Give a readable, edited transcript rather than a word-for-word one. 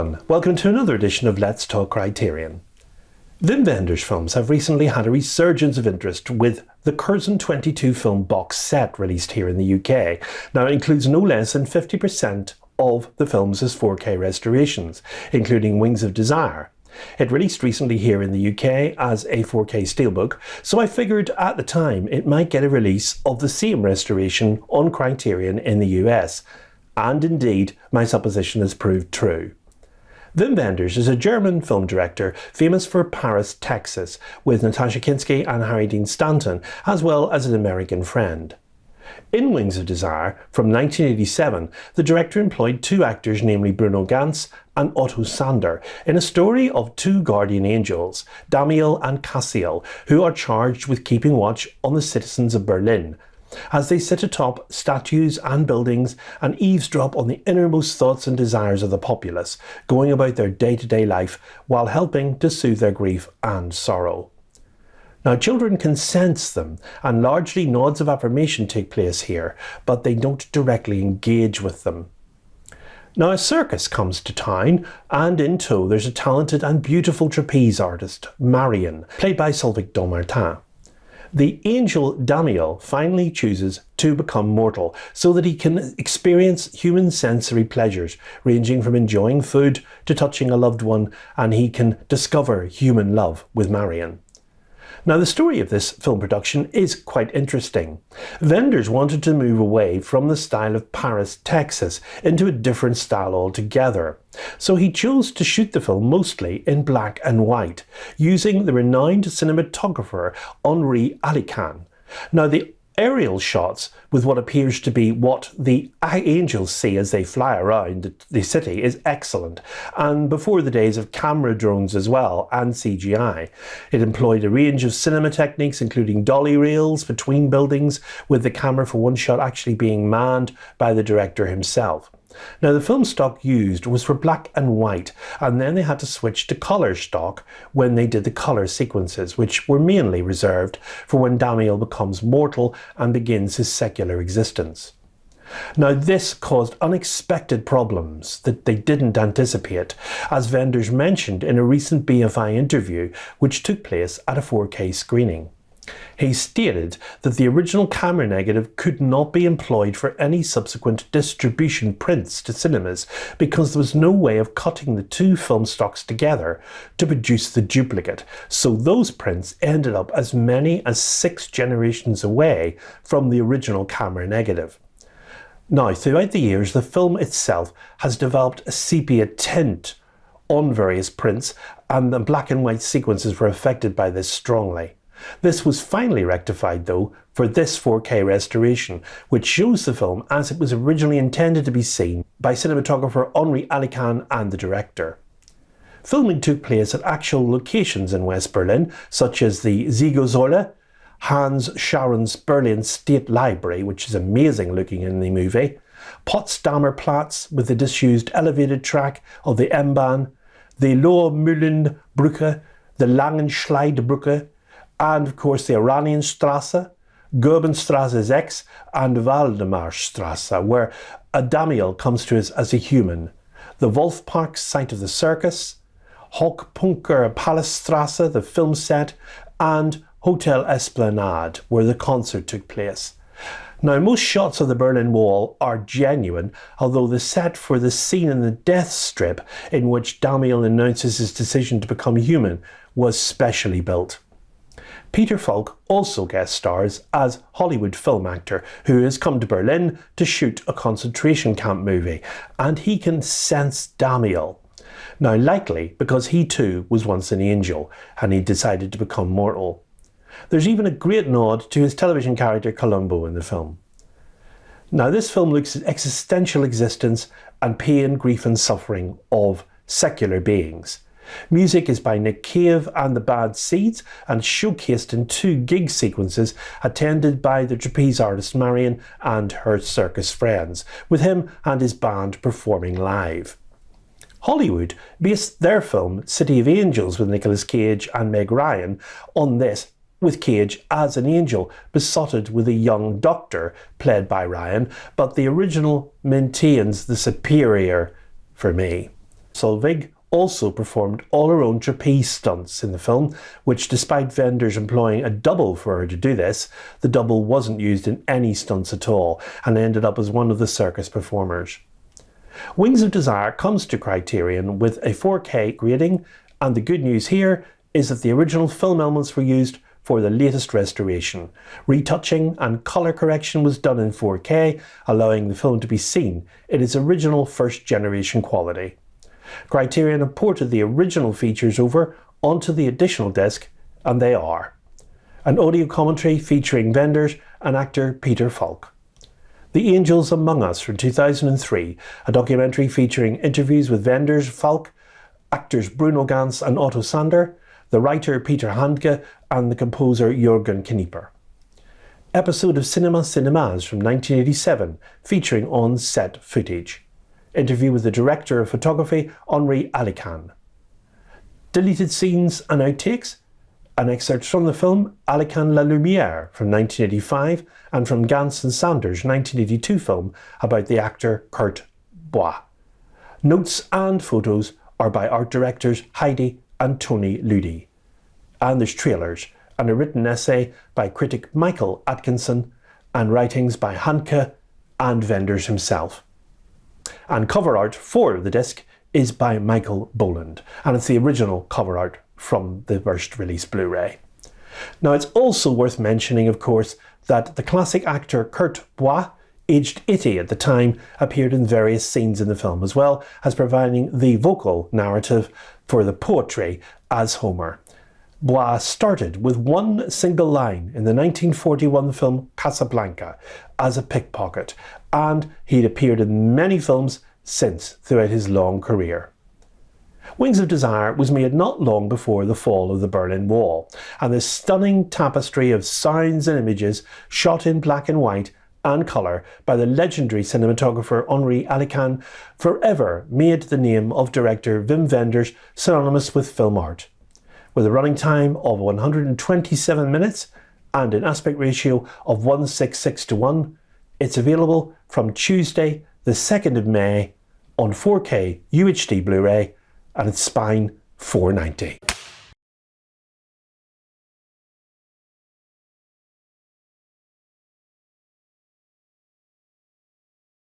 everyone, welcome to another edition of Let's Talk Criterion. Wim Wenders films have recently had a resurgence of interest with the Curzon 22 film box set released here in the UK. Now it includes no less than 50% of the films as 4K restorations, including Wings of Desire. It released recently here in the UK as a 4K steelbook, so I figured at the time it might get a release of the same restoration on Criterion in the US. And indeed, my supposition has proved true. Wim Wenders is a German film director famous for Paris, Texas, with Natasha Kinski and Harry Dean Stanton, as well as an American friend. In Wings of Desire, from 1987, the director employed two actors, namely Bruno Ganz and Otto Sander, in a story of two guardian angels, Damiel and Cassiel, who are charged with keeping watch on the citizens of Berlin, as they sit atop statues and buildings and eavesdrop on the innermost thoughts and desires of the populace, going about their day-to-day life while helping to soothe their grief and sorrow. Now, children can sense them, and largely nods of affirmation take place here, but they don't directly engage with them. Now, a circus comes to town, and in tow there's a talented and beautiful trapeze artist, Marion, played by Solveig Dommartin. The angel Damiel finally chooses to become mortal so that he can experience human sensory pleasures, ranging from enjoying food to touching a loved one, and he can discover human love with Marion. Now, the story of this film production is quite interesting. Wenders wanted to move away from the style of Paris, Texas, into a different style altogether. So he chose to shoot the film mostly in black and white, using the renowned cinematographer Henri Alican. Now, the aerial shots with what appears to be what the angels see as they fly around the city is excellent, and before the days of camera drones as well and CGI. It employed a range of cinema techniques, including dolly reels between buildings, with the camera for one shot actually being manned by the director himself. Now, the film stock used was for black and white, and then they had to switch to colour stock when they did the colour sequences, which were mainly reserved for when Damiel becomes mortal and begins his secular existence. Now, this caused unexpected problems that they didn't anticipate, as Wenders mentioned in a recent BFI interview which took place at a 4K screening. He stated that the original camera negative could not be employed for any subsequent distribution prints to cinemas because there was no way of cutting the two film stocks together to produce the duplicate, so those prints ended up as many as 6 generations away from the original camera negative. Now, throughout the years, the film itself has developed a sepia tint on various prints, and the black and white sequences were affected by this strongly. This was finally rectified, though, for this 4K restoration, which shows the film as it was originally intended to be seen by cinematographer Henri Alican and the director. Filming took place at actual locations in West Berlin, such as the Siegersäule, Hans Schauren's Berlin State Library, which is amazing looking in the movie, Potsdamer Platz with the disused elevated track of the M-Bahn, the Lohmühlenbrücke, the Langenschleidebrücke, and of course the Oranienstrasse, Goebenstrasse 6 and Waldemarstrasse, where Damiel comes to us as a human, the Wolfpark site of the circus, Hochpunker Palacestrasse, the film set, and Hotel Esplanade, where the concert took place. Now, most shots of the Berlin Wall are genuine, although the set for the scene in the death strip in which Damiel announces his decision to become human was specially built. Peter Falk also guest stars as Hollywood film actor who has come to Berlin to shoot a concentration camp movie, and he can sense Damiel. Now, likely because he too was once an angel and he decided to become mortal. There's even a great nod to his television character Columbo in the film. Now, this film looks at existential existence and pain, grief and suffering of secular beings. Music is by Nick Cave and the Bad Seeds and showcased in 2 gig sequences attended by the trapeze artist Marion and her circus friends, with him and his band performing live. Hollywood based their film City of Angels with Nicolas Cage and Meg Ryan on this, with Cage as an angel besotted with a young doctor played by Ryan, but the original maintains the superior for me. Solveig also performed all her own trapeze stunts in the film, which despite Wenders employing a double for her to do this, the double wasn't used in any stunts at all and ended up as one of the circus performers. Wings of Desire comes to Criterion with a 4K grading, and the good news here is that the original film elements were used for the latest restoration. Retouching and colour correction was done in 4K, allowing the film to be seen in its original first generation quality. Criterion have ported the original features over onto the additional disc, and they are an audio commentary featuring Wenders and actor Peter Falk, The Angels Among Us from 2003, a documentary featuring interviews with Wenders, Falk, actors Bruno Ganz and Otto Sander, the writer Peter Handke and the composer Jürgen Knieper. Episode of Cinema Cinemas from 1987 featuring on-set footage. Interview with the director of photography Henri Alican. Deleted scenes and outtakes, an excerpt from the film Alican La Lumière from 1985 and from Gans and Sanders' 1982 film about the actor Kurt Bois. Notes and photos are by art directors Heidi and Tony Ludi. And there's trailers and a written essay by critic Michael Atkinson and writings by Handke and Wenders himself. And cover art for the disc is by Michael Boland, and it's the original cover art from the first release Blu-ray. Now it's also worth mentioning, of course, that the classic actor Kurt Bois, aged 80 at the time, appeared in various scenes in the film, as well as providing the vocal narrative for the poetry as Homer. Bois started with one single line in the 1941 film Casablanca as a pickpocket, and he'd appeared in many films since throughout his long career. Wings of Desire was made not long before the fall of the Berlin Wall, and this stunning tapestry of sounds and images shot in black and white and colour by the legendary cinematographer Henri Alican forever made the name of director Wim Wenders synonymous with film art. With a running time of 127 minutes and an aspect ratio of 1:6:6:1, it's available from Tuesday the 2nd of May on 4K UHD Blu-ray, and it's Spine $4.90.